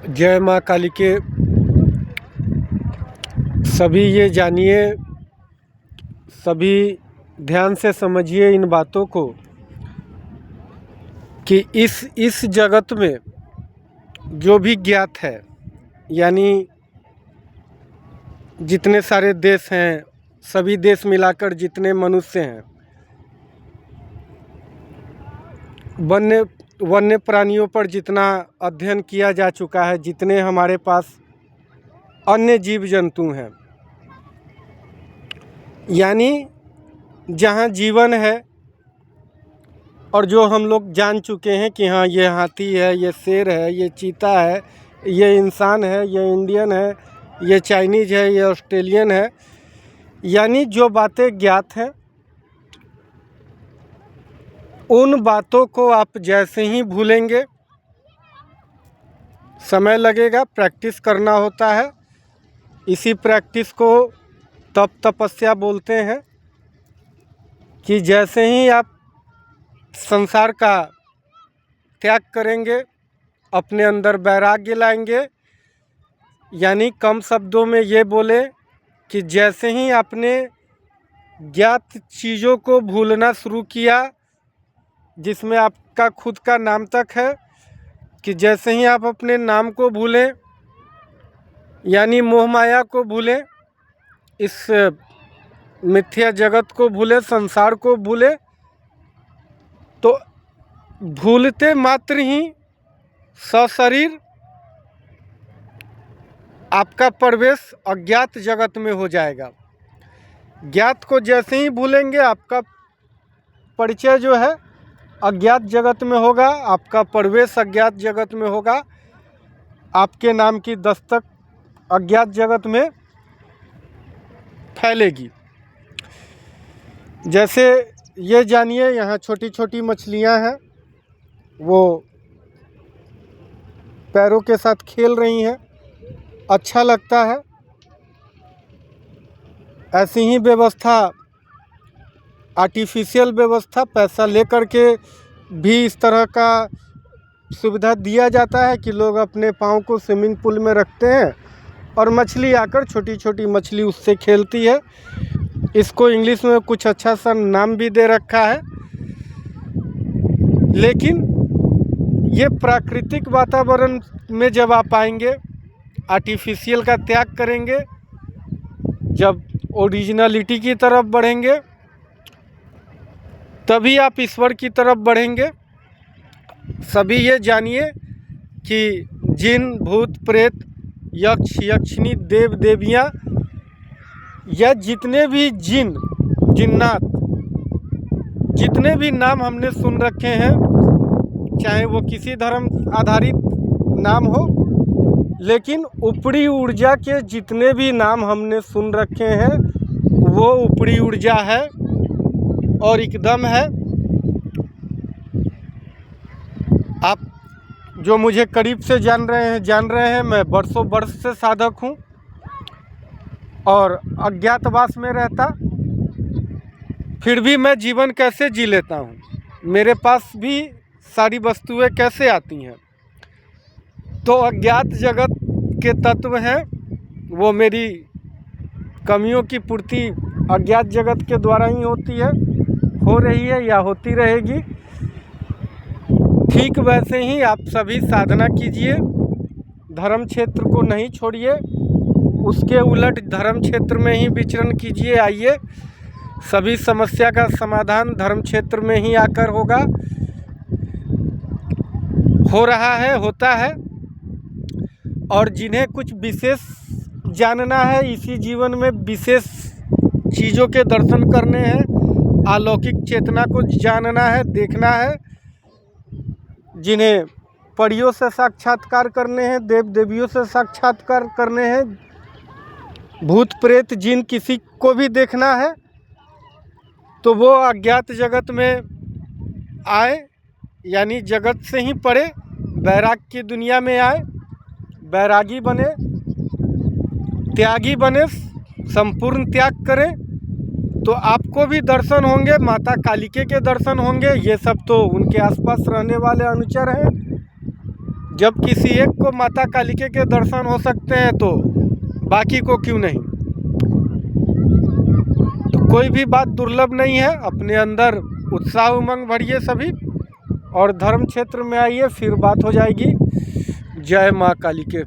जय माँ काली के सभी ये जानिए, सभी ध्यान से समझिए इन बातों को कि इस जगत में जो भी ज्ञात है, यानी जितने सारे देश हैं, सभी देश मिलाकर जितने मनुष्य हैं, वन्य प्राणियों पर जितना अध्ययन किया जा चुका है, जितने हमारे पास अन्य जीव जंतु हैं, यानी जहाँ जीवन है और जो हम लोग जान चुके हैं कि हाँ ये हाथी है, ये शेर है, ये चीता है, ये इंसान है, ये इंडियन है, ये चाइनीज है, ये ऑस्ट्रेलियन है, यानी जो बातें ज्ञात हैं उन बातों को आप जैसे ही भूलेंगे, समय लगेगा, प्रैक्टिस करना होता है। इसी प्रैक्टिस को तप तपस्या बोलते हैं कि जैसे ही आप संसार का त्याग करेंगे, अपने अंदर वैराग्य लाएंगे, यानी कम शब्दों में ये बोले कि जैसे ही आपने ज्ञात चीज़ों को भूलना शुरू किया, जिसमें आपका खुद का नाम तक है, कि जैसे ही आप अपने नाम को भूलें, यानी मोह माया को भूलें, इस मिथ्या जगत को भूले, संसार को भूले, तो भूलते मात्र ही सशरीर आपका प्रवेश अज्ञात जगत में हो जाएगा। ज्ञात को जैसे ही भूलेंगे, आपका परिचय जो है अज्ञात जगत में होगा, आपका प्रवेश अज्ञात जगत में होगा, आपके नाम की दस्तक अज्ञात जगत में फैलेगी। जैसे ये जानिए, यहाँ छोटी छोटी मछलियाँ हैं, वो पैरों के साथ खेल रही हैं, अच्छा लगता है। ऐसी ही व्यवस्था, आर्टिफिशियल व्यवस्था, पैसा लेकर के भी इस तरह का सुविधा दिया जाता है कि लोग अपने पाँव को स्विमिंग पूल में रखते हैं और मछली आकर, छोटी छोटी मछली उससे खेलती है। इसको इंग्लिश में कुछ अच्छा सा नाम भी दे रखा है। लेकिन ये प्राकृतिक वातावरण में जब आप आएंगे, आर्टिफिशियल का त्याग करेंगे, जब ओरिजिनलिटी की तरफ बढ़ेंगे, तभी आप ईश्वर की तरफ बढ़ेंगे। सभी ये जानिए कि जिन, भूत, प्रेत, यक्ष, यक्षिणी, देव, देवियाँ, या जितने भी जिन, जिन्नात, जितने भी नाम हमने सुन रखे हैं, चाहे वो किसी धर्म आधारित नाम हो, लेकिन ऊपरी ऊर्जा के जितने भी नाम हमने सुन रखे हैं, वो ऊपरी ऊर्जा है और एकदम है। आप जो मुझे करीब से जान रहे हैं, मैं बरसों वर्ष से साधक हूँ और अज्ञातवास में रहता, फिर भी मैं जीवन कैसे जी लेता हूँ, मेरे पास भी सारी वस्तुएं कैसे आती हैं। तो अज्ञात जगत के तत्व हैं, वो मेरी कमियों की पूर्ति अज्ञात जगत के द्वारा ही होती है, हो रही है या होती रहेगी। ठीक वैसे ही आप सभी साधना कीजिए, धर्म क्षेत्र को नहीं छोड़िए, उसके उलट धर्म क्षेत्र में ही विचरण कीजिए। आइए, सभी समस्या का समाधान धर्म क्षेत्र में ही आकर होगा, हो रहा है, होता है। और जिन्हें कुछ विशेष जानना है, इसी जीवन में विशेष चीज़ों के दर्शन करने हैं, अलौकिक चेतना को जानना है, देखना है, जिन्हें परियों से साक्षात्कार करने हैं, देव देवियों से साक्षात्कार करने हैं, भूत प्रेत जिन किसी को भी देखना है, तो वो अज्ञात जगत में आए, यानी जगत से ही परे वैराग की दुनिया में आए, वैरागी बने, त्यागी बने, संपूर्ण त्याग करें, तो आपको भी दर्शन होंगे, माता कालिके के दर्शन होंगे। ये सब तो उनके आसपास रहने वाले अनुचर हैं, जब किसी एक को माता कालिके के दर्शन हो सकते हैं तो बाकी को क्यों नहीं। तो कोई भी बात दुर्लभ नहीं है। अपने अंदर उत्साह उमंग भरिए सभी और धर्म क्षेत्र में आइए, फिर बात हो जाएगी। जय माँ कालिके।